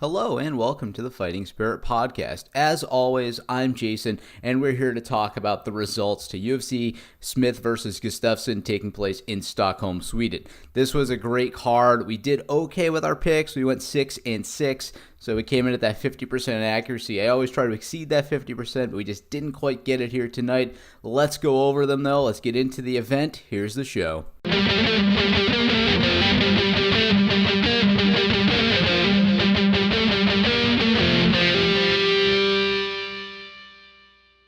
Hello and welcome to the Fighting Spirit Podcast. As always, I'm Jason, and we're here to talk about the results to UFC Smith versus Gustafsson taking place in Stockholm, Sweden. This was a great card. We did okay with our picks. We went 6-6, so we came in at that 50% accuracy. I always try to exceed that 50%, but we just didn't quite get it here tonight. Let's go over them, though. Let's get into the event. Here's the show.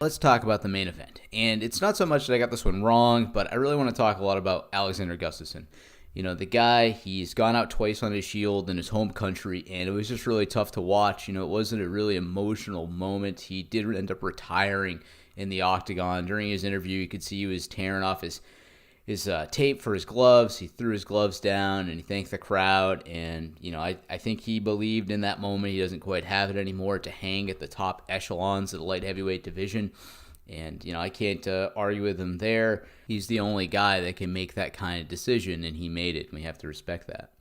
Let's talk about the main event. And it's not so much that I got this one wrong, but I really want to talk a lot about Alexander Gustafsson. You know, the guy, he's gone out twice on his shield in his home country, and it was just really tough to watch. You know, it wasn't a really emotional moment. He did end up retiring in the octagon. During his interview, you could see he was tearing off his tape for his gloves. He threw his gloves down and he thanked the crowd. And, you know, I think he believed in that moment he doesn't quite have it anymore to hang at the top echelons of the light heavyweight division. And, you know, I can't argue with him there. He's the only guy that can make that kind of decision, and he made it, and we have to respect that.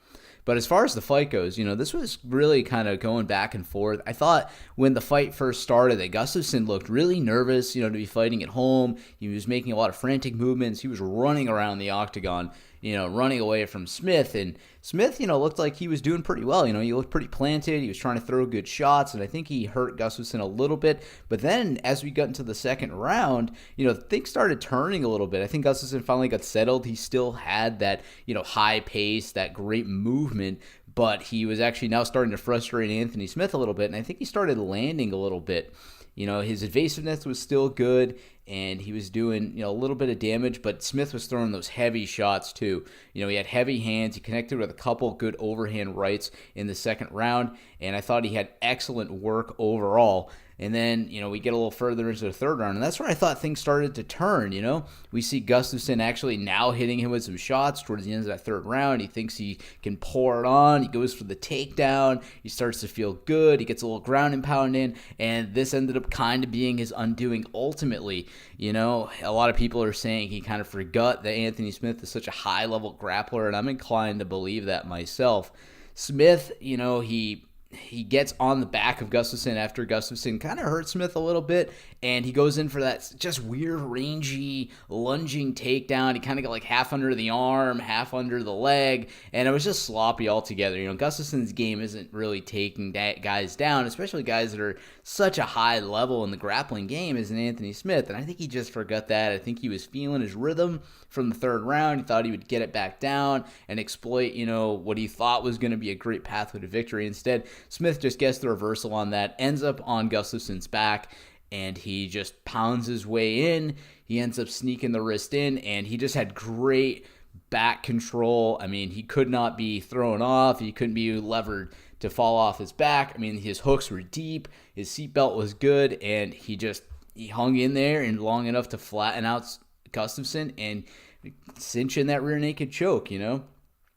But as far as the fight goes, you know, this was really kind of going back and forth. I thought when the fight first started that Gustafsson looked really nervous, you know, to be fighting at home. He was making a lot of frantic movements. He was running around the octagon, you know, running away from Smith. And Smith, you know, looked like he was doing pretty well. You know, he looked pretty planted. He was trying to throw good shots, and I think he hurt Gustafsson a little bit. But then as we got into the second round, you know, things started turning a little bit. I think Gustafsson finally got settled. He still had that, you know, high pace, that great movement, but he was actually now starting to frustrate Anthony Smith a little bit, and I think he started landing a little bit. You know, his evasiveness was still good, and he was doing, you know, a little bit of damage, but Smith was throwing those heavy shots too. You know, he had heavy hands. He connected with a couple good overhand rights in the second round, and I thought he had excellent work overall. And then, you know, we get a little further into the third round, and that's where I thought things started to turn, you know. We see Gustafsson actually now hitting him with some shots towards the end of that third round. He thinks he can pour it on. He goes for the takedown. He starts to feel good. He gets a little ground and pound in, and this ended up kind of being his undoing ultimately. You know, a lot of people are saying he kind of forgot that Anthony Smith is such a high-level grappler, and I'm inclined to believe that myself. Smith, you know, he gets on the back of Gustafsson after Gustafsson kind of hurt Smith a little bit, and he goes in for that just weird, rangy, lunging takedown. He kind of got like half under the arm, half under the leg, and it was just sloppy altogether. You know, Gustafsson's game isn't really taking guys down, especially guys that are such a high level in the grappling game as an Anthony Smith, and I think he just forgot that. I think he was feeling his rhythm from the third round. He thought he would get it back down and exploit, you know, what he thought was going to be a great pathway to victory. Instead, Smith just gets the reversal on that, ends up on Gustafsson's back, and he just pounds his way in. He ends up sneaking the wrist in, and he just had great back control. I mean, he could not be thrown off. He couldn't be levered to fall off his back. I mean, his hooks were deep. His seatbelt was good, and he hung in there and long enough to flatten out Gustafsson and cinch in that rear naked choke, you know.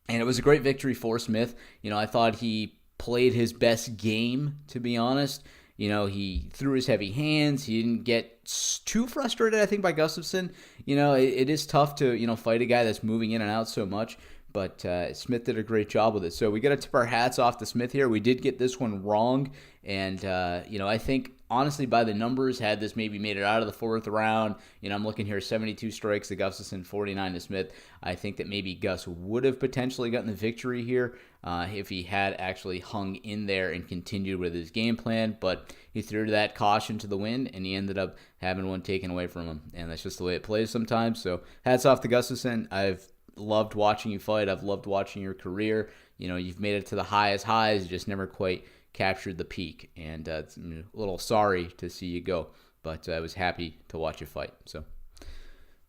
And it was a great victory for Smith. You know, I thought he played his best game, to be honest. You know, he threw his heavy hands. He didn't get too frustrated, I think, by Gustafsson. You know, it is tough to, you know, fight a guy that's moving in and out so much. But Smith did a great job with it. So we got to tip our hats off to Smith here. We did get this one wrong. And, you know, I think, honestly, by the numbers, had this maybe made it out of the fourth round, you know, I'm looking here, 72 strikes to Gustafsson, 49 to Smith. I think that maybe Gus would have potentially gotten the victory here if he had actually hung in there and continued with his game plan. But he threw that caution to the wind, and he ended up having one taken away from him. And that's just the way it plays sometimes. So hats off to Gustafsson. I've loved watching you fight. I've loved watching your career. You know, you've made it to the highest highs. You just never quite captured the peak. And it's a little sorry to see you go, but I was happy to watch you fight. So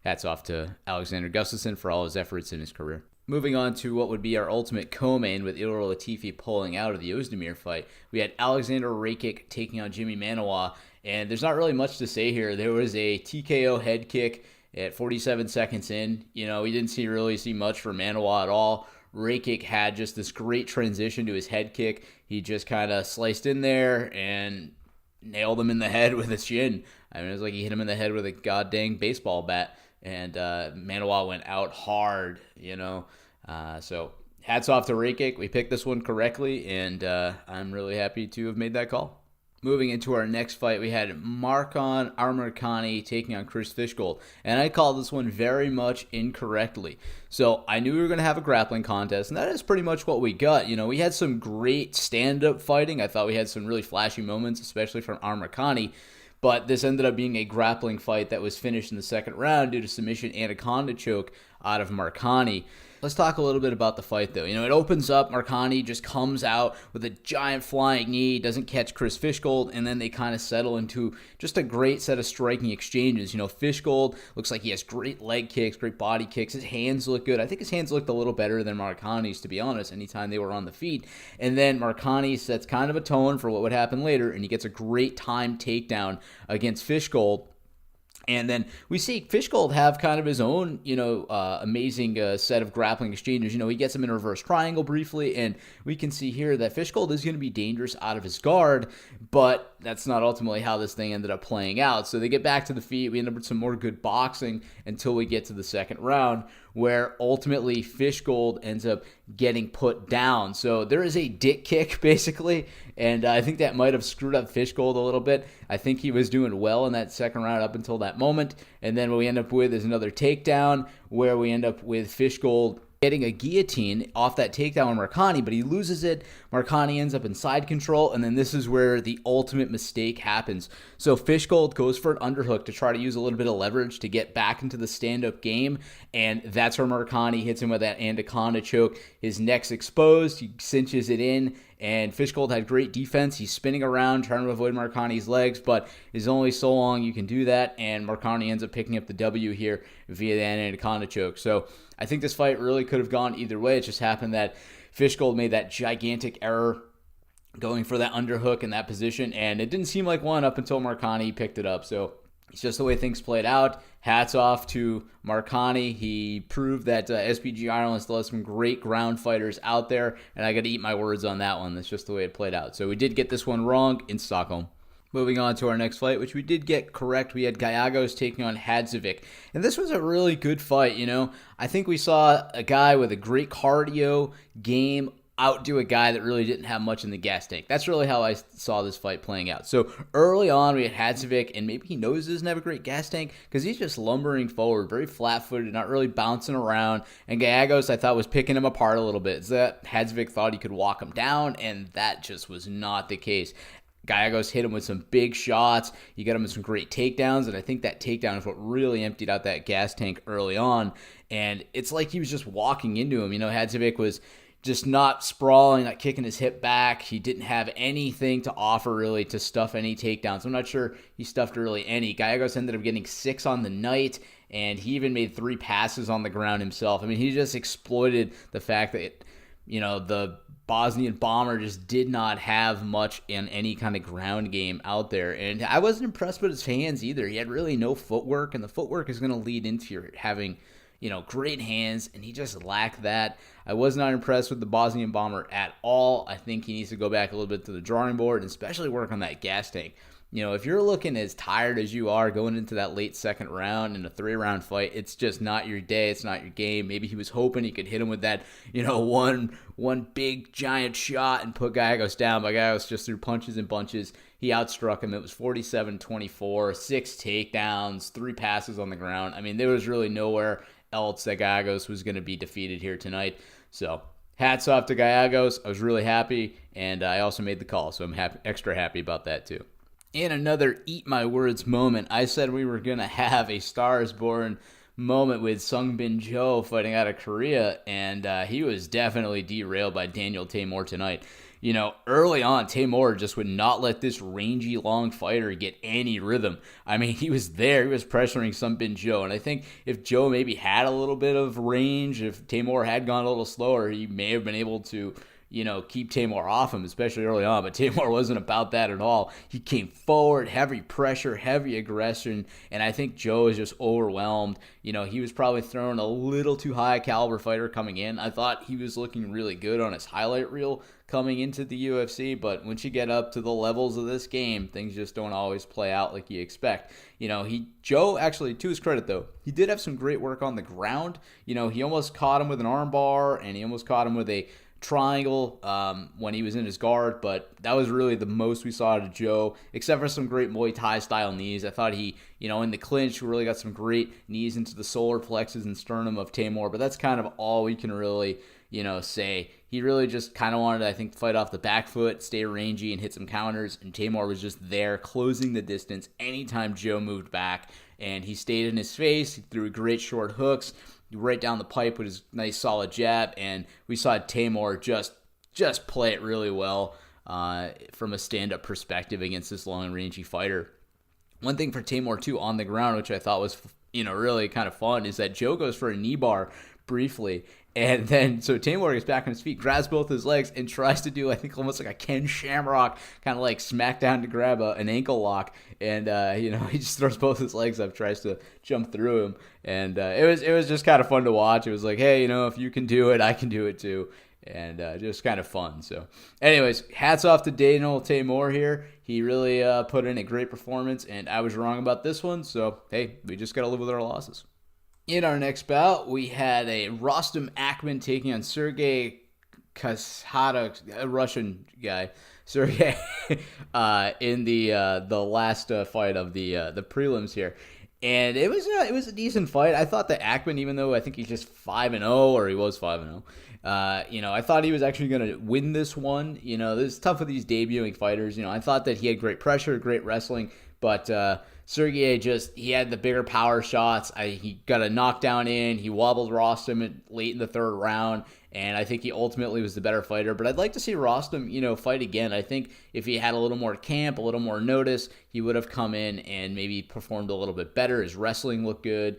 hats off to Alexander Gustafsson for all his efforts in his career. Moving on to what would be our ultimate co-main with Ilir Latifi pulling out of the Ozdemir fight. We had Alexander Rakic taking on Jimmy Manawa, and there's not really much to say here. There was a TKO head kick at 47 seconds in. You know, we didn't really see much from Manawa at all. Rakic had just this great transition to his head kick. He just kind of sliced in there and nailed him in the head with his shin. I mean, it was like he hit him in the head with a goddamn baseball bat. And Manawa went out hard, you know. So hats off to Rakik. We picked this one correctly, and I'm really happy to have made that call. Moving into our next fight, we had Marcon Amirkhani taking on Chris Fishgold, and I called this one very much incorrectly. So I knew we were going to have a grappling contest, and that is pretty much what we got. We had some great stand-up fighting. I thought we had some really flashy moments, especially from Amirkhani, but this ended up being a grappling fight that was finished in the second round due to submission anaconda choke out of Marcani. Let's talk a little bit about the fight, though. It opens up, Marcani just comes out with a giant flying knee, doesn't catch Chris Fishgold, and then they kind of settle into just a great set of striking exchanges. Fishgold looks like he has great leg kicks, great body kicks. His hands look good. I think his hands looked a little better than Marcani's, to be honest, anytime they were on the feet. And then Marcani sets kind of a tone for what would happen later, and he gets a great time takedown against Fishgold. And then we see Fishgold have kind of his own, amazing set of grappling exchanges. He gets him in a reverse triangle briefly, and we can see here that Fishgold is going to be dangerous out of his guard, but that's not ultimately how this thing ended up playing out. So they get back to the feet. We end up with some more good boxing until we get to the second round, where ultimately Fishgold ends up getting put down. So there is a dick kick, basically, and I think that might have screwed up Fishgold a little bit. I think he was doing well in that second round up until that moment, and then what we end up with is another takedown, where we end up with Fishgold getting a guillotine off that takedown on Marcani, but he loses it. Marcani ends up in side control, and then this is where the ultimate mistake happens. So Fishgold goes for an underhook to try to use a little bit of leverage to get back into the stand-up game, and that's where Marcani hits him with that anaconda choke. His neck's exposed, he cinches it in, and Fishgold had great defense. He's spinning around trying to avoid Marcani's legs, but it's only so long you can do that, and Marcani ends up picking up the W here via the anaconda choke. So I think this fight really could have gone either way. It just happened that Fishgold made that gigantic error going for that underhook in that position, and it didn't seem like one up until Marcani picked it up. So it's just the way things played out. Hats off to Marcani. He proved that SPG Ireland still has some great ground fighters out there, and I got to eat my words on that one. That's just the way it played out. So we did get this one wrong in Stockholm. Moving on to our next fight, which we did get correct. We had Gallegos taking on Hadzovic. And this was a really good fight, I think we saw a guy with a great cardio game outdo a guy that really didn't have much in the gas tank. That's really how I saw this fight playing out. So early on, we had Hadzovic, and maybe he knows he doesn't have a great gas tank because he's just lumbering forward, very flat-footed, not really bouncing around. And Gallegos, I thought, was picking him apart a little bit. So that Hadzovic thought he could walk him down, and that just was not the case. Gallegos hit him with some big shots. He got him with some great takedowns, and I think that takedown is what really emptied out that gas tank early on. And it's like he was just walking into him. Hadzovic was just not sprawling, not kicking his hip back. He didn't have anything to offer really to stuff any takedowns. I'm not sure he stuffed really any. Gallegos ended up getting 6 on the night, and he even made 3 passes on the ground himself. He just exploited the fact that, the Bosnian bomber just did not have much in any kind of ground game out there. And I wasn't impressed with his hands either. He had really no footwork, and the footwork is going to lead into your having, great hands, and he just lacked that. I was not impressed with the Bosnian bomber at all. I think he needs to go back a little bit to the drawing board and especially work on that gas tank. If you're looking as tired as you are going into that late second round in a 3-round fight, it's just not your day. It's not your game. Maybe he was hoping he could hit him with that, one big giant shot and put Gallegos down. But Gallegos just threw punches and bunches. He outstruck him. It was 47-24, 6 takedowns, 3 passes on the ground. There was really nowhere else that Gallegos was going to be defeated here tonight. So hats off to Gallegos. I was really happy, and I also made the call, so I'm extra happy about that too. In another eat my words moment, I said we were going to have a Stars Born moment with Sungbin Jo fighting out of Korea, and he was definitely derailed by Daniel Tamor tonight. Early on, Tamor just would not let this rangy, long fighter get any rhythm. He was there. He was pressuring Sungbin Jo, and I think if Jo maybe had a little bit of range, if Tamor had gone a little slower, he may have been able to keep Tamor off him, especially early on. But Tamor wasn't about that at all. He came forward, heavy pressure, heavy aggression, and I think Jo is just overwhelmed. He was probably throwing a little too high a caliber fighter coming in. I thought he was looking really good on his highlight reel coming into the UFC, but once you get up to the levels of this game, things just don't always play out like you expect. Joe, actually, to his credit though, he did have some great work on the ground. He almost caught him with an armbar, and he almost caught him with a triangle when he was in his guard, but that was really the most we saw out of Joe, except for some great Muay Thai style knees. I thought he, in the clinch, really got some great knees into the solar plexus and sternum of Tamor, but that's kind of all we can really, say. He really just kind of wanted, I think, to fight off the back foot, stay rangy, and hit some counters, and Tamor was just there closing the distance anytime Joe moved back, and he stayed in his face. He threw great short hooks right down the pipe with his nice solid jab, and we saw Tamor just play it really well from a stand-up perspective against this long and rangy fighter. One thing for Tamor too on the ground, which I thought was really kind of fun, is that Joe goes for a knee bar briefly, and then so Tamor gets back on his feet, grabs both his legs, and tries to do, I think, almost like a Ken Shamrock kind of like smackdown to grab an ankle lock, and he just throws both his legs up, tries to jump through him, and it was just kind of fun to watch. It was like, hey, if you can do it, I can do it too, and just kind of fun. So, anyways, hats off to Daniel Tamor here. He really put in a great performance, and I was wrong about this one. So, hey, we just got to live with our losses. In our next bout, we had a Rostam Akhman taking on Sergey Kashada, a Russian guy, Sergey, in the last fight of the prelims here. And it was a decent fight. I thought that Akhman, even though I think he's just 5-0, or he was 5-0, I thought he was actually going to win this one. This is tough with these debuting fighters. I thought that he had great pressure, great wrestling, but Sergey he had the bigger power shots. He got a knockdown in. He wobbled Rostam late in the third round, and I think he ultimately was the better fighter. But I'd like to see Rostam, fight again. I think if he had a little more camp, a little more notice, he would have come in and maybe performed a little bit better. His wrestling looked good.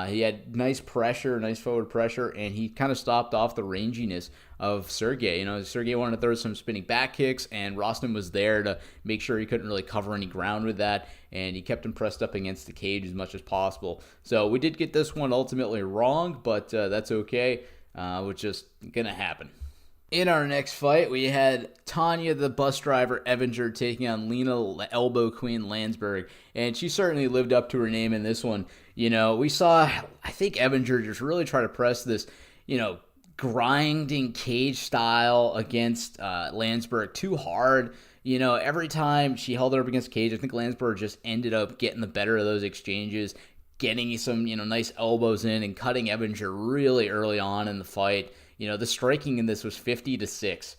He had nice pressure, nice forward pressure, and he kind of stopped off the ranginess of Sergey. Sergey wanted to throw some spinning back kicks, and Rostam was there to make sure he couldn't really cover any ground with that, and he kept him pressed up against the cage as much as possible. So we did get this one ultimately wrong, but that's okay. Which is going to happen. In our next fight, we had Tanya the bus driver Evinger taking on Lena Elbow Queen Landsberg, and she certainly lived up to her name in this one. We saw, I think, Evinger just really try to press this, grinding cage style against Landsberg too hard. Every time she held her up against the cage, I think Landsberg just ended up getting the better of those exchanges, getting some, nice elbows in and cutting Evinger really early on in the fight. The striking in this was 50-6.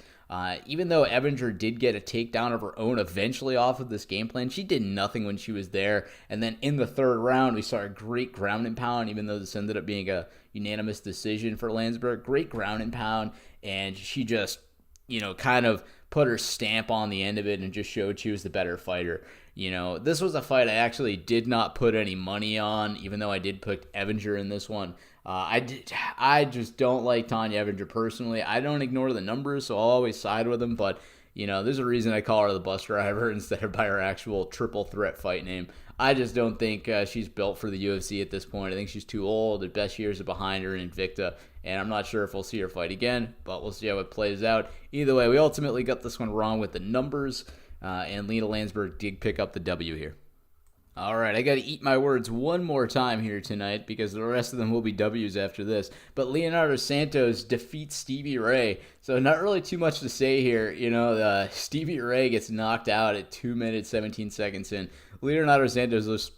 Even though Evinger did get a takedown of her own eventually off of this game plan, she did nothing when she was there. And then in the third round, we saw a great ground and pound, even though this ended up being a unanimous decision for Landsberg. Great ground and pound, and she just, kind of put her stamp on the end of it and just showed she was the better fighter. This was a fight I actually did not put any money on, even though I did put Evinger in this one. I just don't like Tanya Evinger personally. I don't ignore the numbers, so I'll always side with them, but there's a reason I call her the bus driver instead of by her actual triple threat fight name. I just don't think she's built for the UFC at this point. I think she's too old. The best years are behind her in Invicta, and I'm not sure if we'll see her fight again, but we'll see how it plays out. Either way, we ultimately got this one wrong with the numbers, and Lena Landsberg did pick up the W here. All right, I got to eat my words one more time here tonight because the rest of them will be W's after this. But Leonardo Santos defeats Stevie Ray. So not really too much to say here. Stevie Ray gets knocked out at 2 minutes, 17 seconds in. Leonardo Santos was,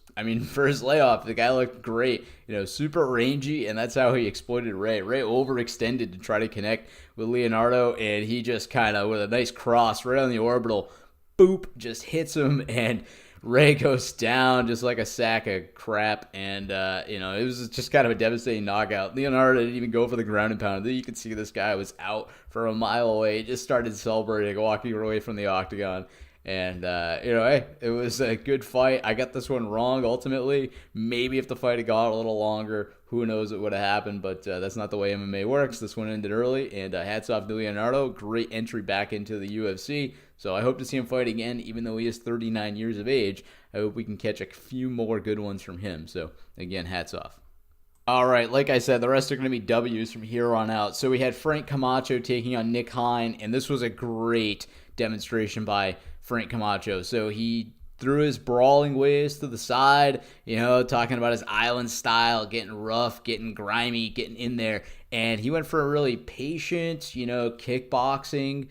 for his layoff, the guy looked great. Super rangy, and that's how he exploited Ray. Ray overextended to try to connect with Leonardo, and he just kind of, with a nice cross right on the orbital, boop, just hits him, and Ray goes down just like a sack of crap, and it was just kind of a devastating knockout. Leonardo didn't even go for the ground and pound. You could see this guy was out for a mile away. He just started celebrating, walking away from the octagon. And, hey, it was a good fight. I got this one wrong, ultimately. Maybe if the fight had gone a little longer, who knows what would have happened. But that's not the way MMA works. This one ended early. And hats off to Leonardo. Great entry back into the UFC. So I hope to see him fight again, even though he is 39 years of age. I hope we can catch a few more good ones from him. So, again, hats off. All right, like I said, the rest are going to be W's from here on out. So we had Frank Camacho taking on Nick Hein, and this was a great demonstration by Frank Camacho. So he threw his brawling ways to the side, talking about his island style, getting rough, getting grimy, getting in there. And he went for a really patient, kickboxing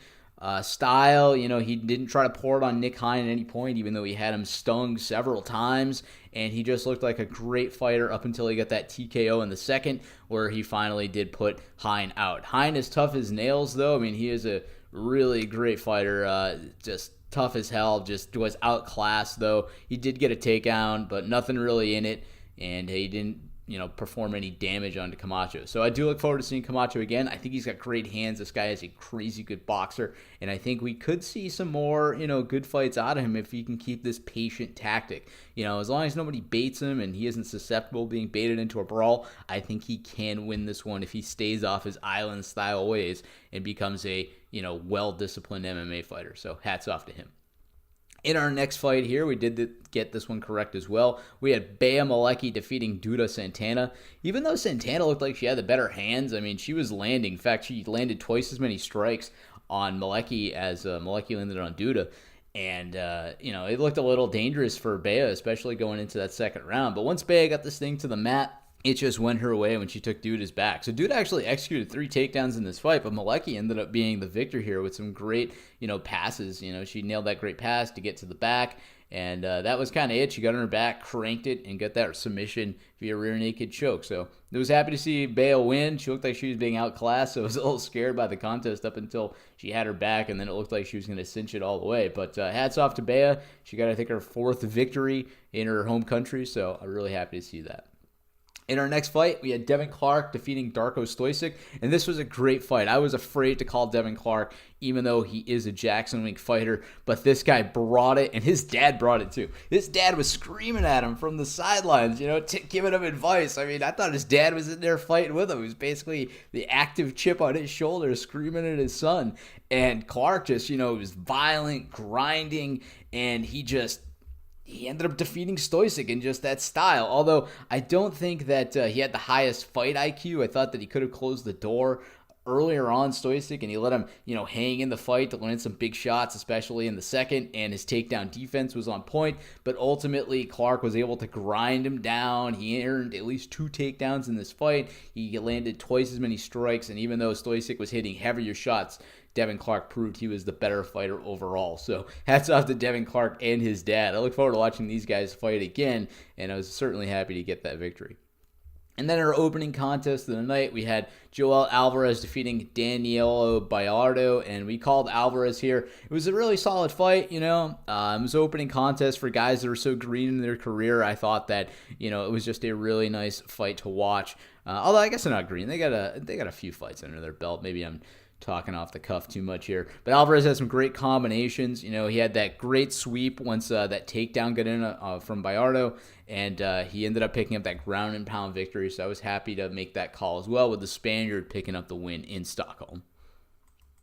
style. He didn't try to pour it on Nick Hein at any point, even though he had him stung several times. And he just looked like a great fighter up until he got that TKO in the second, where he finally did put Hein out. Hein is tough as nails, though. I mean, he is a really great fighter, just tough as hell, just was outclassed, though. He did get a takedown, but nothing really in it, and he didn't perform any damage onto Camacho. So I do look forward to seeing Camacho again. I think he's got great hands. This guy is a crazy good boxer, and I think we could see some more, good fights out of him if he can keep this patient tactic. As long as nobody baits him and he isn't susceptible to being baited into a brawl, I think he can win this one if he stays off his island-style ways and becomes a, well-disciplined MMA fighter. So hats off to him. In our next fight here, we did get this one correct as well. We had Bea Malecki defeating Duda Santana. Even though Santana looked like she had the better hands, I mean, she was landing. In fact, she landed twice as many strikes on Malecki as Malecki landed on Duda. And, it looked a little dangerous for Bea, especially going into that second round. But once Bea got this thing to the mat, it just went her way when she took Duda's back. So Duda actually executed 3 takedowns in this fight, but Malecki ended up being the victor here with some great, passes. She nailed that great pass to get to the back, and that was kind of it. She got on her back, cranked it, and got that submission via rear naked choke. So I was happy to see Bea win. She looked like she was being outclassed, so I was a little scared by the contest up until she had her back, and then it looked like she was going to cinch it all the way. But hats off to Bea. She got, I think, her 4th victory in her home country, so I'm really happy to see that. In our next fight, we had Devin Clark defeating Darko Stojic, and this was a great fight. I was afraid to call Devin Clark, even though he is a Jackson Wink fighter, but this guy brought it, and his dad brought it too. His dad was screaming at him from the sidelines, giving him advice. I mean, I thought his dad was in there fighting with him. He was basically the active chip on his shoulder, screaming at his son, and Clark just, was violent, grinding, and he ended up defeating Stojic in just that style. Although I don't think that he had the highest fight IQ. I thought that he could have closed the door earlier on Stojic, and he let him, hang in the fight to land some big shots, especially in the second, and his takedown defense was on point. But ultimately, Clark was able to grind him down. He earned at least 2 takedowns in this fight. He landed twice as many strikes, and even though Stojic was hitting heavier shots, Devin Clark proved he was the better fighter overall. So hats off to Devin Clark and his dad. I look forward to watching these guys fight again, and I was certainly happy to get that victory. And then our opening contest of the night, we had Joel Alvarez defeating Danielo Bayardo, and we called Alvarez here. It was a really solid fight, It was an opening contest for guys that are so green in their career. I thought that, it was just a really nice fight to watch. Although I guess they're not green. They got a few fights under their belt. Maybe I'm talking off the cuff too much here. But Alvarez had some great combinations. He had that great sweep once that takedown got in from Bayardo, and he ended up picking up that ground and pound victory. So I was happy to make that call as well, with the Spaniard picking up the win in Stockholm.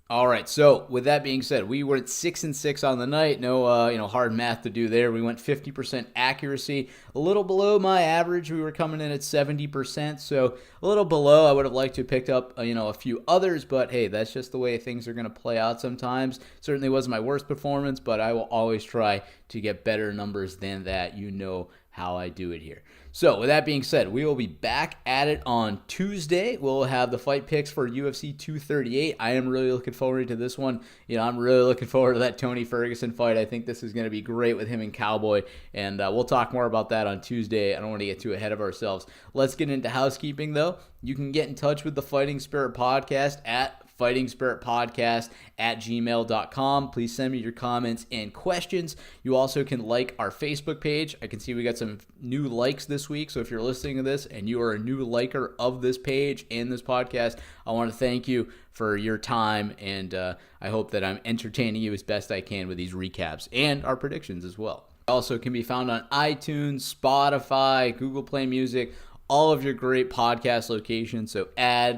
All right, so with that being said, we went 6-6 on the night. No, hard math to do there. We went 50% accuracy, a little below my average. We were coming in at 70%, so a little below. I would have liked to have picked up, a few others, but hey, that's just the way things are going to play out sometimes. Certainly wasn't my worst performance, but I will always try to get better numbers than that. You know how I do it here. So with that being said, we will be back at it on Tuesday. We'll have the fight picks for UFC 238. I am really looking forward to this one. I'm really looking forward to that Tony Ferguson fight. I think this is going to be great with him and Cowboy, and we'll talk more about that on Tuesday. I don't want to get too ahead of ourselves. Let's get into housekeeping, though. You can get in touch with the Fighting Spirit Podcast at fightingspiritpodcast@gmail.com. Please send me your comments and questions. You also can like our Facebook page. I can see we got some new likes this week, so if you're listening to this and you are a new liker of this page and this podcast, I want to thank you for your time, and I hope that I'm entertaining you as best I can with these recaps and our predictions as well. Also can be found on iTunes, Spotify, Google Play Music, all of your great podcast locations. So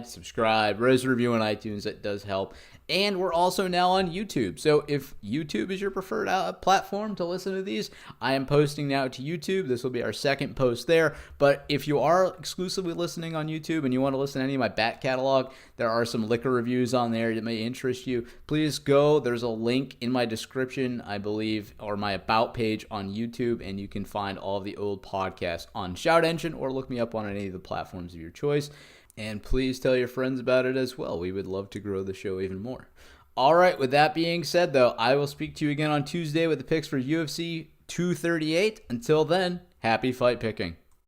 subscribe, rate, review on iTunes. That does help. And we're also now on YouTube. So if YouTube is your preferred platform to listen to these, I am posting now to YouTube. This will be our second post there. But if you are exclusively listening on YouTube and you want to listen to any of my back catalog, there are some liquor reviews on there that may interest you. Please go. There's a link in my description, I believe, or my About page on YouTube, and you can find all of the old podcasts on Shout Engine or look me up on any of the platforms of your choice. And please tell your friends about it as well. We would love to grow the show even more. All right, with that being said, though, I will speak to you again on Tuesday with the picks for UFC 238. Until then, happy fight picking.